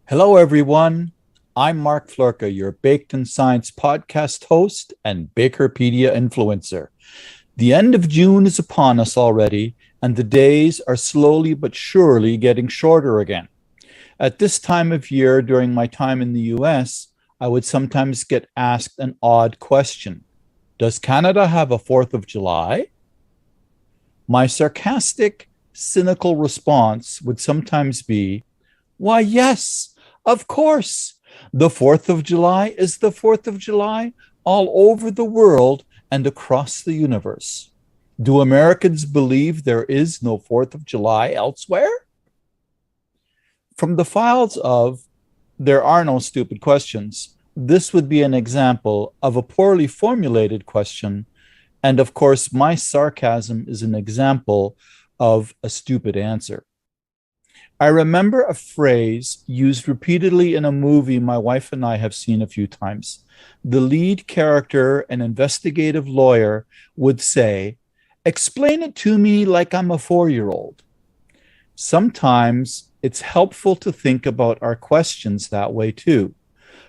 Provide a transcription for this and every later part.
Hello, everyone. I'm Mark Floerke, your Baked in Science podcast host and Bakerpedia influencer. The end of June is upon us already, and the days are slowly but surely getting shorter again. At this time of year, during my time in the US, I would sometimes get asked an odd question. Does Canada have a 4th of July? My sarcastic, cynical response would sometimes be, why, yes, of course. The 4th of July is the 4th of July all over the world and across the universe. Do Americans believe there is no 4th of July elsewhere? From the files of There Are No Stupid Questions, this would be an example of a poorly formulated question. And of course, my sarcasm is an example of a stupid answer. I remember a phrase used repeatedly in a movie my wife and I have seen a few times. The lead character, an investigative lawyer, would say, "Explain it to me like I'm a 4-year-old." Sometimes it's helpful to think about our questions that way too.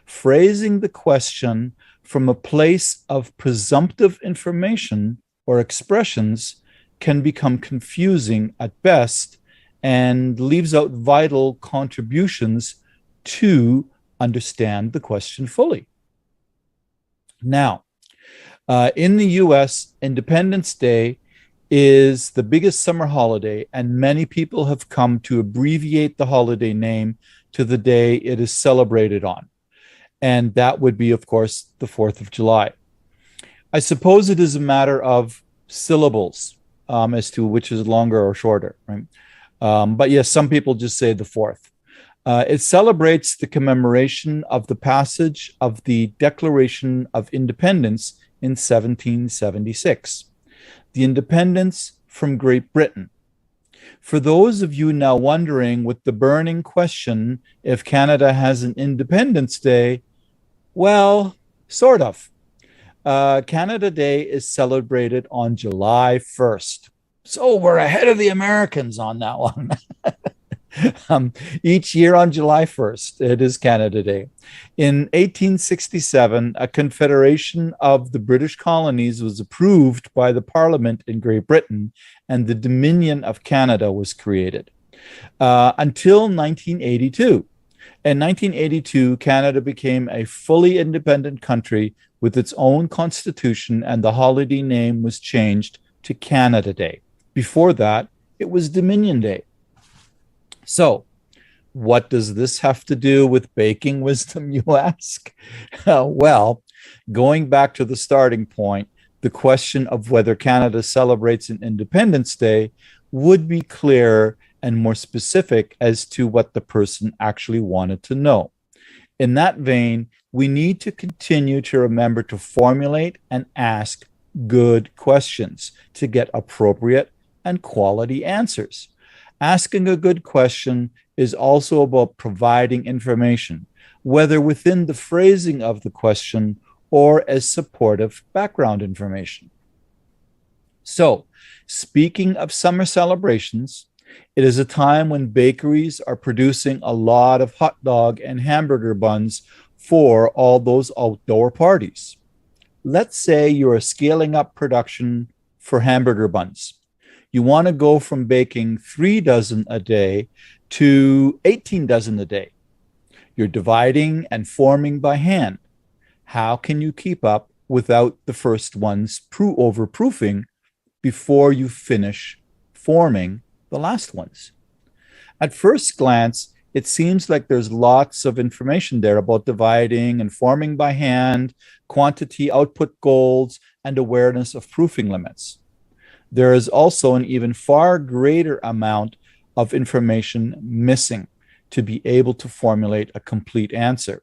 Phrasing the question from a place of presumptive information or expressions can become confusing at best and leaves out vital contributions to understand the question fully. Now, in the US, Independence Day is the biggest summer holiday, and many people have come to abbreviate the holiday name to the day it is celebrated on. And that would be, of course, the 4th of July. I suppose it is a matter of syllables as to which is longer or shorter, right? But yes, some people just say the 4th. It celebrates the commemoration of the passage of the Declaration of Independence in 1776, the independence from Great Britain. For those of you now wondering with the burning question if Canada has an Independence Day, well, sort of. Canada Day is celebrated on July 1st. So we're ahead of the Americans on that one. Each year on July 1st, it is Canada Day. In 1867, a confederation of the British colonies was approved by the Parliament in Great Britain, and the Dominion of Canada was created. Until 1982. In 1982, Canada became a fully independent country with its own constitution, and the holiday name was changed to Canada Day. Before that, it was Dominion Day. So, what does this have to do with baking wisdom, you ask? Well, going back to the starting point, the question of whether Canada celebrates an Independence Day would be clearer and more specific as to what the person actually wanted to know. In that vein, we need to continue to remember to formulate and ask good questions to get appropriate and quality answers. Asking a good question is also about providing information, whether within the phrasing of the question or as supportive background information. So, speaking of summer celebrations, it is a time when bakeries are producing a lot of hot dog and hamburger buns for all those outdoor parties. Let's say you're scaling up production for hamburger buns. You want to go from baking 3 dozen a day to 18 dozen a day. You're dividing and forming by hand. How can you keep up without the first ones overproofing before you finish forming the last ones? At first glance, it seems like there's lots of information there about dividing and forming by hand, quantity output goals, and awareness of proofing limits. There is also an even far greater amount of information missing to be able to formulate a complete answer.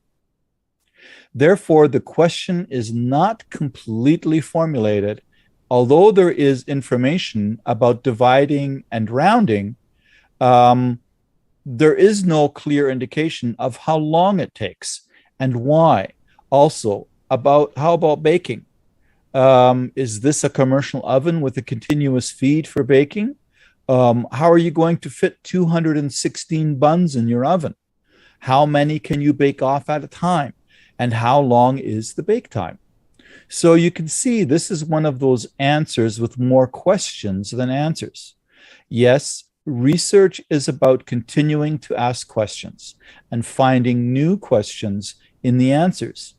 Therefore, the question is not completely formulated. Although there is information about dividing and rounding, there is no clear indication of how long it takes and why. Also, how about baking? Is this a commercial oven with a continuous feed for baking? How are you going to fit 216 buns in your oven? How many can you bake off at a time? And how long is the bake time? So you can see this is one of those answers with more questions than answers. Yes, research is about continuing to ask questions and finding new questions in the answers.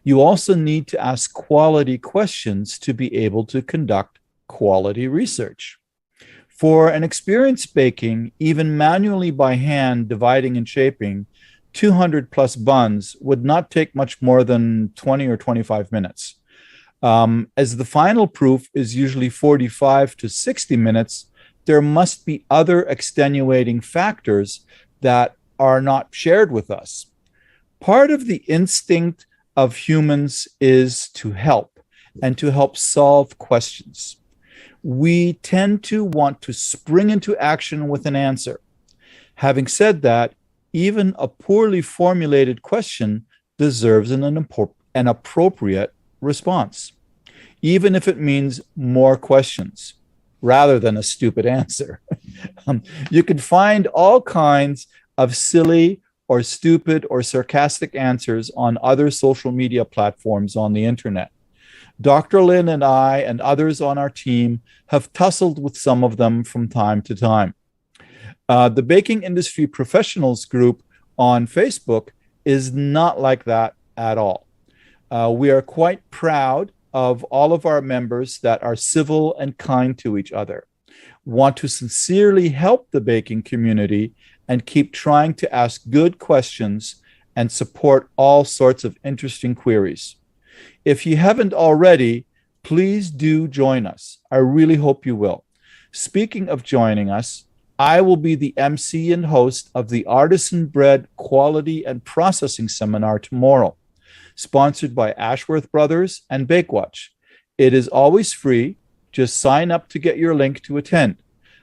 You also need to ask quality questions to be able to conduct quality research. For an experienced baking, even manually by hand dividing and shaping 200 plus buns would not take much more than 20 or 25 minutes. As the final proof is usually 45 to 60 minutes, there must be other extenuating factors that are not shared with us. Part of the instinct of humans is to help and to help solve questions. We tend to want to spring into action with an answer. Having said that, even a poorly formulated question deserves an appropriate response, even if it means more questions rather than a stupid answer. You can find all kinds of silly or stupid or sarcastic answers on other social media platforms on the internet. Dr. Lynn and I and others on our team have tussled with some of them from time to time. The Baking Industry Professionals group on Facebook is not like that at all. We are quite proud of all of our members that are civil and kind to each other, want to sincerely help the baking community, and keep trying to ask good questions and support all sorts of interesting queries. If you haven't already, please do join us. I really hope you will. Speaking of joining us, I will be the MC and host of the Artisan Bread Quality and Processing Seminar tomorrow, sponsored by Ashworth Brothers and Bakewatch. It is always free. Just sign up to get your link to attend.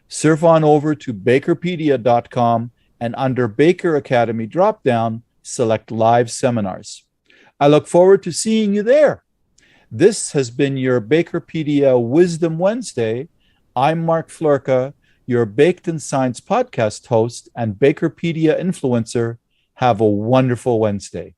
Surf on over to bakerpedia.com and under Baker Academy dropdown, select live seminars. I look forward to seeing you there. This has been your Bakerpedia Wisdom Wednesday. I'm Mark Floerke, your Baked in Science podcast host and Bakerpedia influencer. Have a wonderful Wednesday.